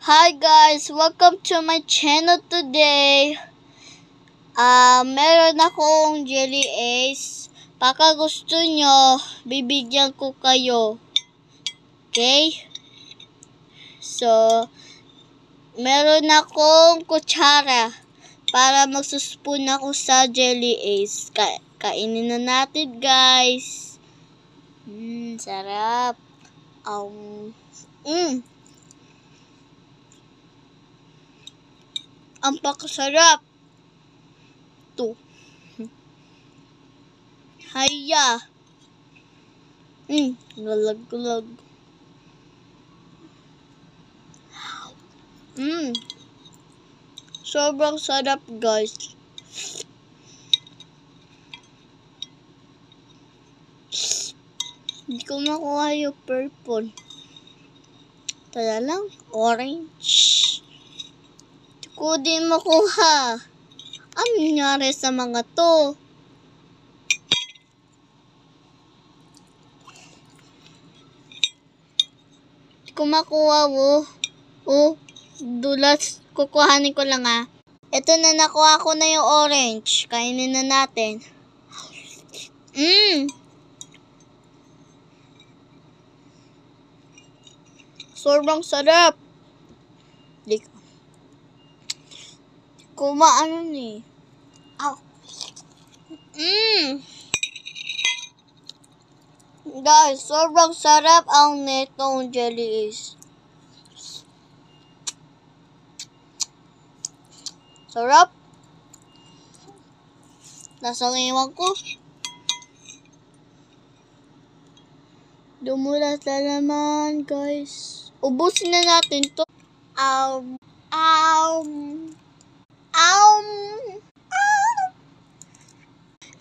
Hi guys! Welcome to my channel today. Meron akong Jelly Ace. Baka gusto nyo, bibigyan ko kayo. Okay? So, meron akong kutsara para magsuspoon ako sa Jelly Ace. Kainin na natin guys. Sarap. Ang pakasarap. To. Haya. Galag-galag. Sobrang sarap guys. Hindi ko makuha yung purple. Tala lang, orange. Hindi ko din makuha. Ano nangyari sa mga to? Hindi ko makuha dulas. Kukuhanin ko lang Ito na, nakuha ko na yung orange. Kainin na natin. Sobrang sarap. Di ko maano ni. Guys, sobrang sarap ang netong Jelly Ace. Sarap. Lasang iwan ko. Dumulas na naman, guys. Ubusin na natin to.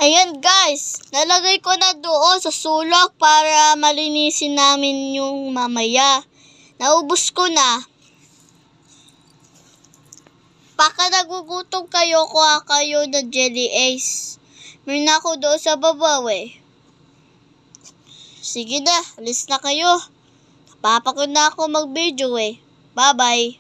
Ayan guys, nalagay ko na doon sa sulok para malinisin namin yung mamaya. Naubos ko na. Baka nagugutom kayo, kuha kayo na Jelly Ace. Meron ako doon sa baba Sige na, alis na kayo. Napapagod na ako mag-video Bye-bye.